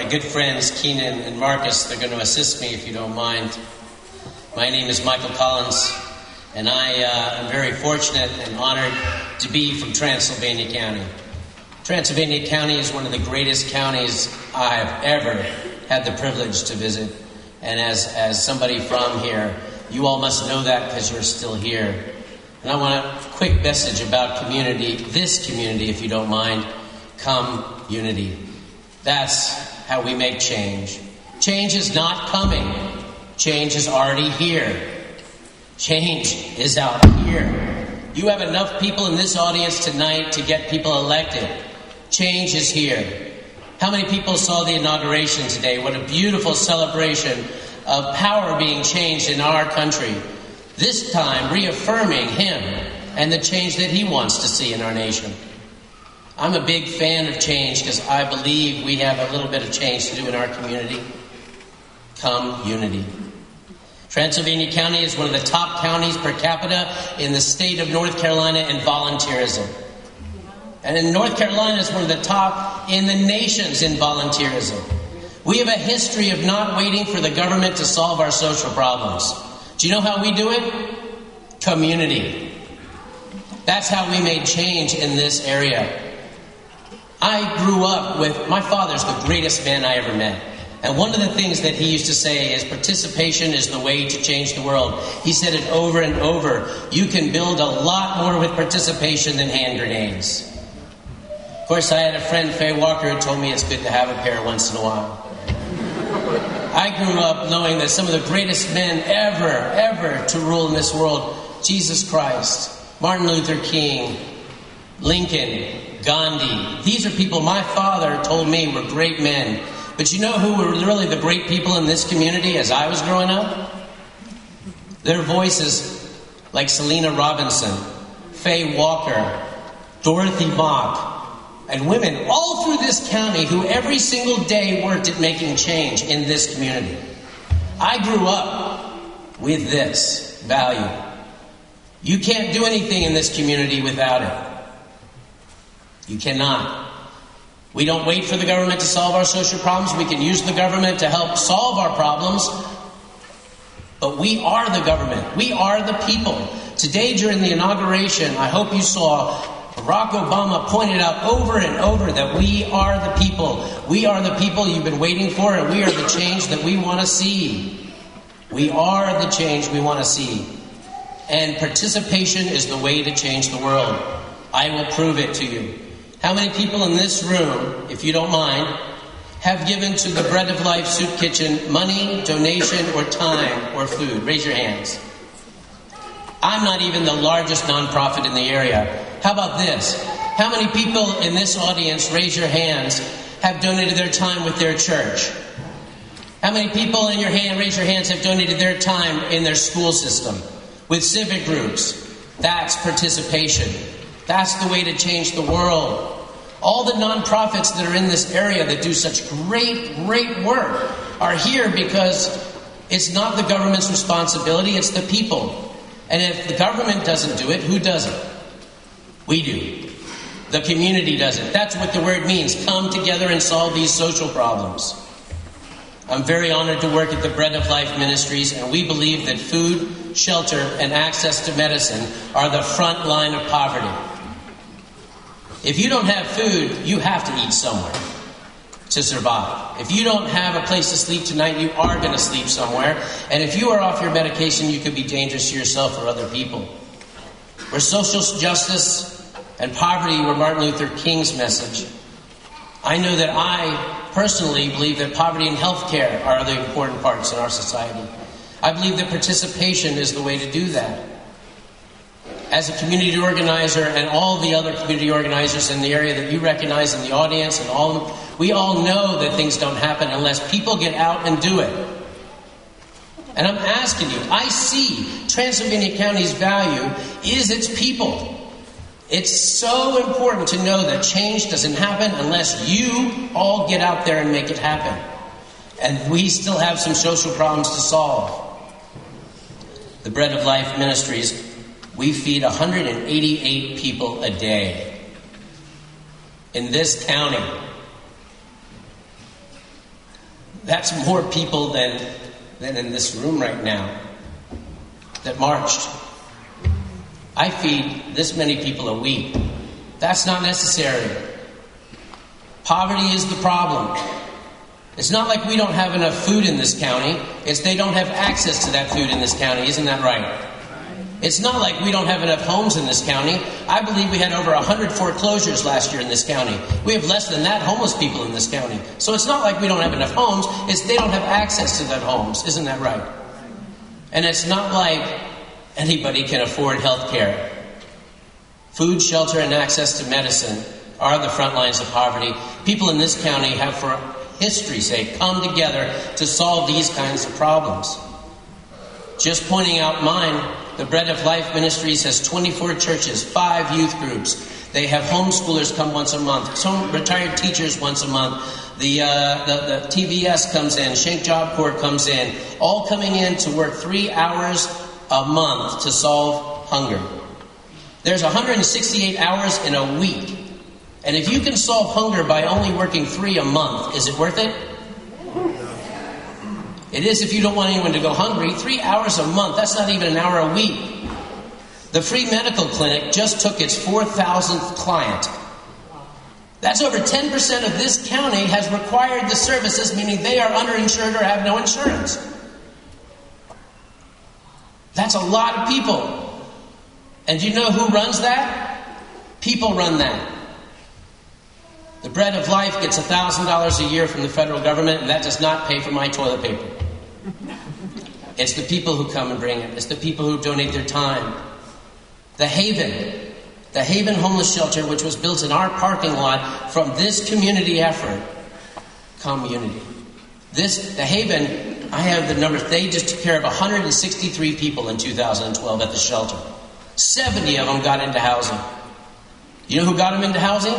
my good friends, Keenan and Marcus. They're going to assist me if you don't mind. My name is Michael Collins, and I am very fortunate and honored to be from Transylvania County. Transylvania County is one of the greatest counties I have ever had the privilege to visit. And as somebody from here, you all must know that because you're still here. And I want a quick message about community, this community, if you don't mind. Come, unity. That's how we make change. Change is not coming. Change is already here. Change is out here. You have enough people in this audience tonight to get people elected. Change is here. How many people saw the inauguration today? What a beautiful celebration of power being changed in our country. This time reaffirming him and the change that he wants to see in our nation. I'm a big fan of change because I believe we have a little bit of change to do in our community. Come, unity. Transylvania County is one of the top counties per capita in the state of North Carolina in volunteerism. And in North Carolina is one of the top in the nations in volunteerism. We have a history of not waiting for the government to solve our social problems. Do you know how we do it? Community. That's how we made change in this area. I grew up with, my father's the greatest man I ever met. And one of the things that he used to say is participation is the way to change the world. He said it over and over. You can build a lot more with participation than hand grenades. Of course, I had a friend, Faye Walker, who told me it's good to have a pair once in a while. I grew up knowing that some of the greatest men ever to rule in this world, Jesus Christ, Martin Luther King, Lincoln, Gandhi. These are people my father told me were great men. But you know who were really the great people in this community as I was growing up? Their voices like Selena Robinson, Faye Walker, Dorothy Mock, and women all through this county who every single day worked at making change in this community. I grew up with this value. You can't do anything in this community without it. You cannot. We don't wait for the government to solve our social problems. We can use the government to help solve our problems. But we are the government. We are the people. Today during the inauguration, I hope you saw Barack Obama pointed out over and over that we are the people. We are the people you've been waiting for, and we are the change that we want to see. We are the change we want to see. And participation is the way to change the world. I will prove it to you. How many people in this room, if you don't mind, have given to the Bread of Life Soup Kitchen money, donation, or time, or food? Raise your hands. I'm not even the largest nonprofit in the area. How about this? How many people in this audience, raise your hands, have donated their time with their church? How many people in your hand, raise your hands, have donated their time in their school system, with civic groups? That's participation. That's the way to change the world. All the nonprofits that are in this area that do such great work are here because it's not the government's responsibility, it's the people. And if the government doesn't do it, who does it? We do. The community does it. That's what the word means. Come together and solve these social problems. I'm very honored to work at the Bread of Life Ministries, and we believe that food, shelter, and access to medicine are the front line of poverty. If you don't have food, you have to eat somewhere to survive. If you don't have a place to sleep tonight, you are going to sleep somewhere. And if you are off your medication, you could be dangerous to yourself or other people. Where social justice and poverty were Martin Luther King's message, I know that I personally believe that poverty and health care are the important parts in our society. I believe that participation is the way to do that. As a community organizer and all the other community organizers in the area that you recognize in the audience and all, we all know that things don't happen unless people get out and do it. And I'm asking you, I see Transylvania County's value is its people. It's so important to know that change doesn't happen unless you all get out there and make it happen. And we still have some social problems to solve. The Bread of Life Ministries, we feed 188 people a day in this county. That's more people than in this room right now that marched. I feed this many people a week. That's not necessary. Poverty is the problem. It's not like we don't have enough food in this county. It's they don't have access to that food in this county. Isn't that right? It's not like we don't have enough homes in this county. I believe we had over 100 foreclosures last year in this county. We have less than that homeless people in this county. So it's not like we don't have enough homes. It's they don't have access to that homes. Isn't that right? And it's not like anybody can afford health care. Food, shelter, and access to medicine are the front lines of poverty. People in this county have, for history's sake, come together to solve these kinds of problems. Just pointing out mine, the Bread of Life Ministries has 24 churches, 5 youth groups. They have homeschoolers come once a month, some retired teachers once a month. The TVS comes in, Shank Job Corps comes in, all coming in to work 3 hours a month to solve hunger. There's 168 hours in a week. And if you can solve hunger by only working 3 a month, is it worth it? It is if you don't want anyone to go hungry. 3 hours a month, that's not even an hour a week. The free medical clinic just took its 4,000th client. That's over 10% of this county has required the services, meaning they are underinsured or have no insurance. That's a lot of people. And do you know who runs that? People run that. The Bread of Life gets $1,000 a year from the federal government, and that does not pay for my toilet paper. It's the people who come and bring it. It's the people who donate their time. The Haven Homeless Shelter, which was built in our parking lot from this community effort. The Haven, I have the numbers. They just took care of 163 people in 2012 at the shelter. 70 of them got into housing. You know who got them into housing?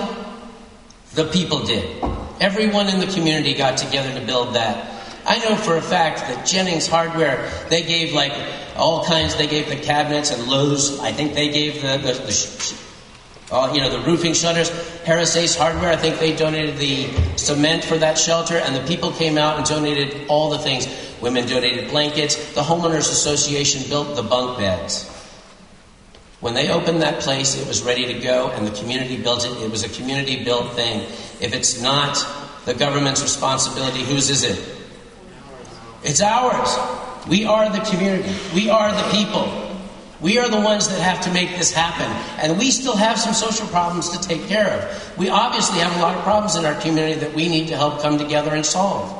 The people did. Everyone in the community got together to build that. I know for a fact that Jennings Hardware, they gave like all kinds. They gave the cabinets, and Lowe's, I think they gave the roofing shutters. Harris Ace Hardware, I think they donated the cement for that shelter, and the people came out and donated all the things. Women donated blankets. The Homeowners Association built the bunk beds. When they opened that place, it was ready to go, and the community built it. It was a community-built thing. If it's not the government's responsibility, whose is it? It's ours. We are the community. We are the people. We are the ones that have to make this happen. And we still have some social problems to take care of. We obviously have a lot of problems in our community that we need to help come together and solve.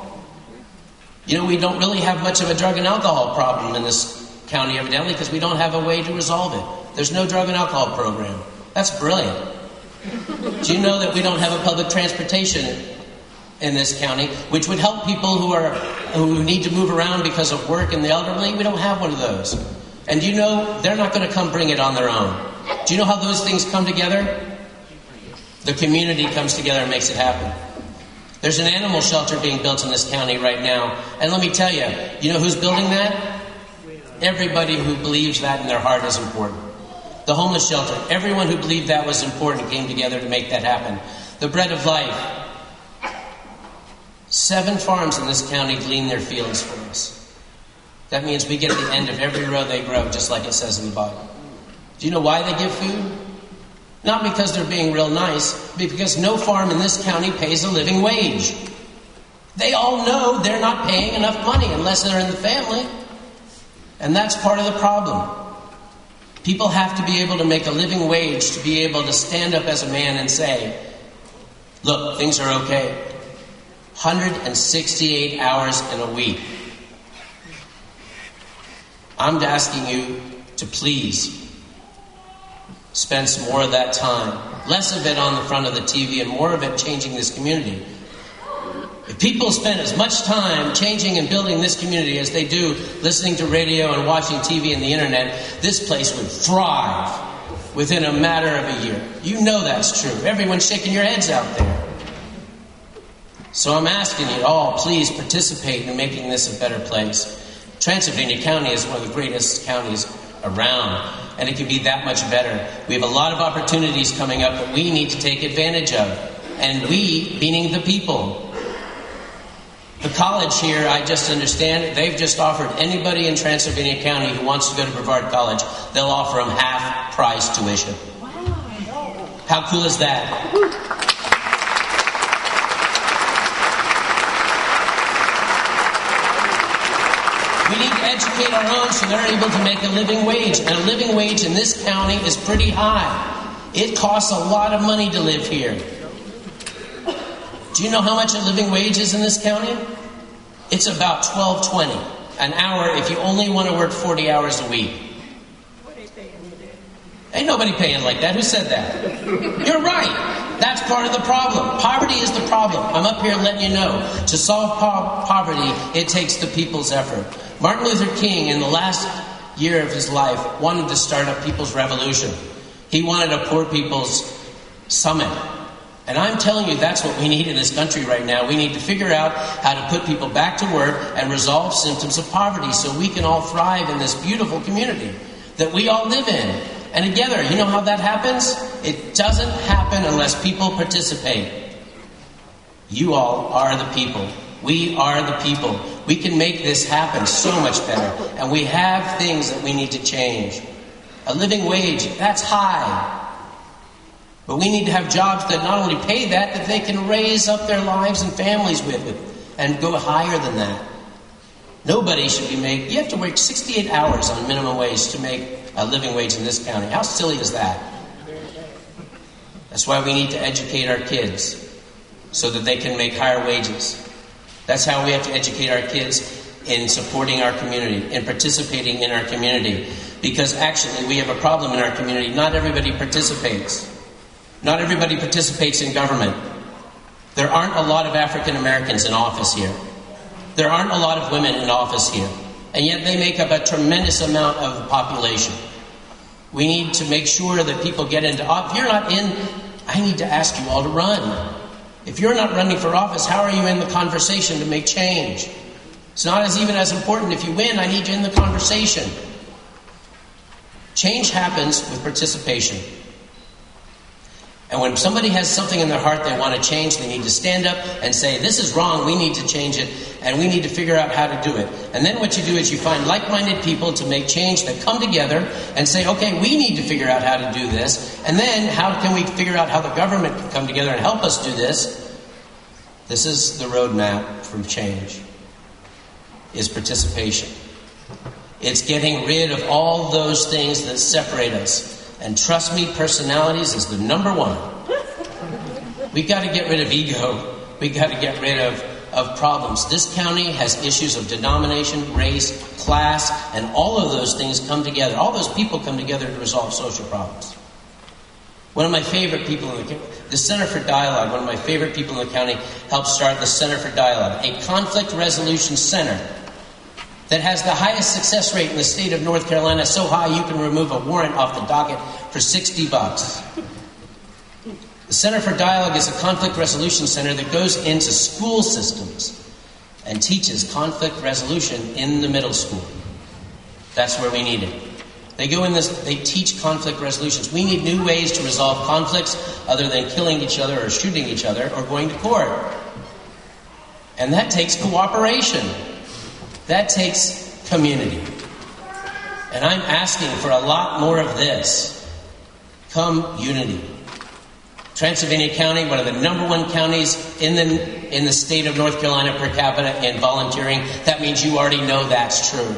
You know, we don't really have much of a drug and alcohol problem in this county, evidently, because we don't have a way to resolve it. There's no drug and alcohol program. That's brilliant. Do you know that we don't have a public transportation in this county, which would help people who need to move around because of work and the elderly? We don't have one of those. And do you know they're not going to come bring it on their own? Do you know how those things come together? The community comes together and makes it happen. There's an animal shelter being built in this county right now. And let me tell you, you know who's building that? Everybody who believes that in their heart is important. The homeless shelter, everyone who believed that was important came together to make that happen. The Bread of Life. 7 farms in this county glean their fields for us. That means we get at the end of every row they grow, just like it says in the Bible. Do you know why they give food? Not because they're being real nice, but because no farm in this county pays a living wage. They all know they're not paying enough money unless they're in the family. And that's part of the problem. People have to be able to make a living wage to be able to stand up as a man and say, look, things are okay. 168 hours in a week. I'm asking you to please spend some more of that time. Less of it on the front of the TV and more of it changing this community. If people spend as much time changing and building this community as they do listening to radio and watching TV and the internet, this place would thrive within a matter of a year. You know that's true. Everyone's shaking your heads out there. So I'm asking you all, please participate in making this a better place. Transylvania County is one of the greatest counties around, and it can be that much better. We have a lot of opportunities coming up that we need to take advantage of. And we, meaning the people. The college here, I just understand, they've just offered anybody in Transylvania County who wants to go to Brevard College, they'll offer them half-price tuition. How cool is that? We need to educate our own so they're able to make a living wage. And a living wage in this county is pretty high. It costs a lot of money to live here. Do you know how much a living wage is in this county? It's about $12.20 an hour if you only want to work 40 hours a week. Ain't nobody paying like that. Who said that? You're right. That's part of the problem. Poverty is the problem. I'm up here letting you know. To solve poverty, it takes the people's effort. Martin Luther King, in the last year of his life, wanted to start a people's revolution. He wanted a poor people's summit. And I'm telling you, that's what we need in this country right now. We need to figure out how to put people back to work and resolve symptoms of poverty so we can all thrive in this beautiful community that we all live in. And together, you know how that happens? It doesn't happen unless people participate. You all are the people. We are the people. We can make this happen so much better. And we have things that we need to change. A living wage, that's high. But we need to have jobs that not only pay that they can raise up their lives and families with it and go higher than that. Nobody should be you have to work 68 hours on minimum wage to make a living wage in this county. How silly is that? That's why we need to educate our kids so that they can make higher wages. That's how we have to educate our kids in supporting our community, in participating in our community. Because actually we have a problem in our community. Not everybody participates. Not everybody participates in government. There aren't a lot of African Americans in office here. There aren't a lot of women in office here. And yet they make up a tremendous amount of the population. We need to make sure that people get into office. If you're not in, I need to ask you all to run. If you're not running for office, how are you in the conversation to make change? It's not even as important. If you win, I need you in the conversation. Change happens with participation. And when somebody has something in their heart they want to change, they need to stand up and say, this is wrong, we need to change it, and we need to figure out how to do it. And then what you do is you find like-minded people to make change that come together and say, okay, we need to figure out how to do this. And then how can we figure out how the government can come together and help us do this? This is the roadmap for change, is participation. It's getting rid of all those things that separate us. And trust me, personalities is the number one. We've got to get rid of ego. We've got to get rid of problems. This county has issues of denomination, race, class, and all of those things come together. All those people come together to resolve social problems. One of my favorite people in the Center for Dialogue, one of my favorite people in the county helped start the Center for Dialogue, a conflict resolution center that has the highest success rate in the state of North Carolina, so high you can remove a warrant off the docket for $60. The Center for Dialogue is a conflict resolution center that goes into school systems and teaches conflict resolution in the middle school. That's where we need it. They teach conflict resolutions. We need new ways to resolve conflicts other than killing each other or shooting each other or going to court. And that takes cooperation. That takes community. And I'm asking for a lot more of this. Come unity. Transylvania County, one of the number one counties in the state of North Carolina per capita in volunteering. That means you already know that's true.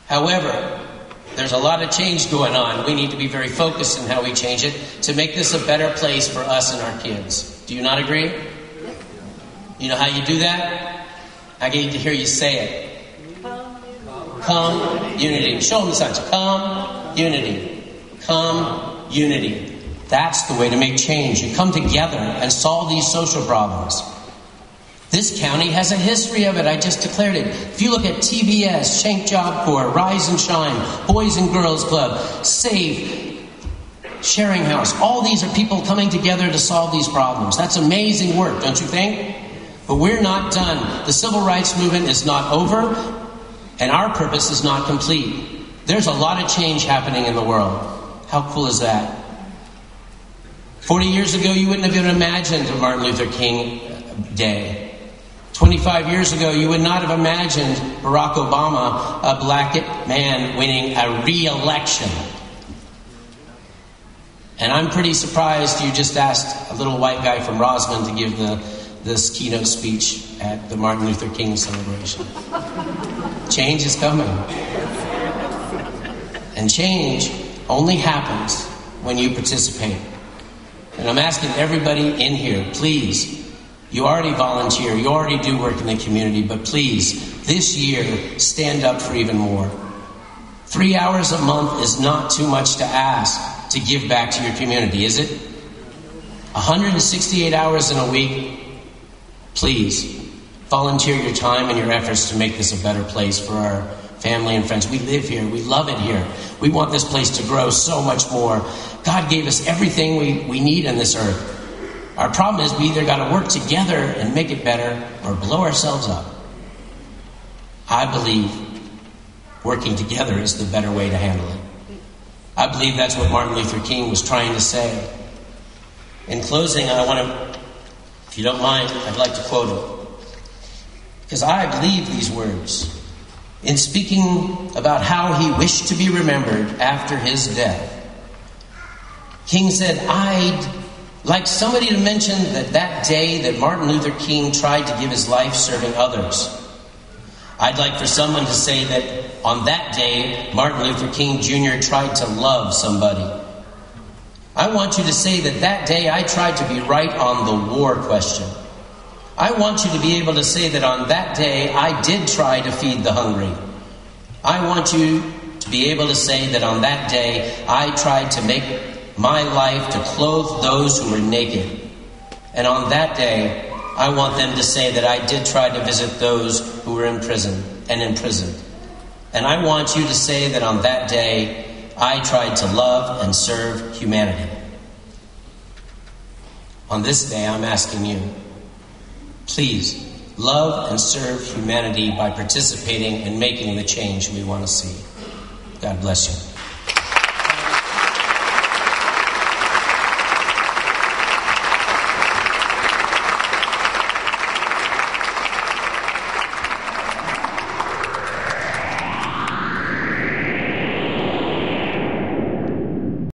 However, there's a lot of change going on. We need to be very focused in how we change it to make this a better place for us and our kids. Do you not agree? You know how you do that? I need to hear you say it. Come, unity. Show them the signs. Come, unity. Come, unity. That's the way to make change. You come together and solve these social problems. This county has a history of it. I just declared it. If you look at TBS, Shank Job Corps, Rise and Shine, Boys and Girls Club, SAFE, Sharing House, all these are people coming together to solve these problems. That's amazing work, don't you think? But we're not done. The civil rights movement is not over, and our purpose is not complete. There's a lot of change happening in the world. How cool is that? 40 years ago, you wouldn't have even imagined a Martin Luther King Day. 25 years ago, you would not have imagined Barack Obama, a black man, winning a re-election. And I'm pretty surprised you just asked a little white guy from Rosman to give this keynote speech at the Martin Luther King celebration. Change is coming. And change only happens when you participate. And I'm asking everybody in here, please, you already volunteer, you already do work in the community, but please, this year, stand up for even more. 3 hours a month is not too much to ask to give back to your community, is it? 168 hours in a week, please, volunteer your time and your efforts to make this a better place for our family and friends. We live here. We love it here. We want this place to grow so much more. God gave us everything we need in this earth. Our problem is we either got to work together and make it better or blow ourselves up. I believe working together is the better way to handle it. I believe that's what Martin Luther King was trying to say. In closing, I want to, if you don't mind, I'd like to quote him. Because I believe these words. In speaking about how he wished to be remembered after his death, King said, I'd like somebody to mention that day that Martin Luther King tried to give his life serving others. I'd like for someone to say that on that day, Martin Luther King Jr. tried to love somebody. I want you to say that day I tried to be right on the war question. I want you to be able to say that on that day I did try to feed the hungry. I want you to be able to say that on that day I tried to make my life to clothe those who were naked. And on that day, I want them to say that I did try to visit those who were in prison and imprisoned. And I want you to say that on that day, I tried to love and serve humanity. On this day, I'm asking you, please love and serve humanity by participating and making the change we want to see. God bless you.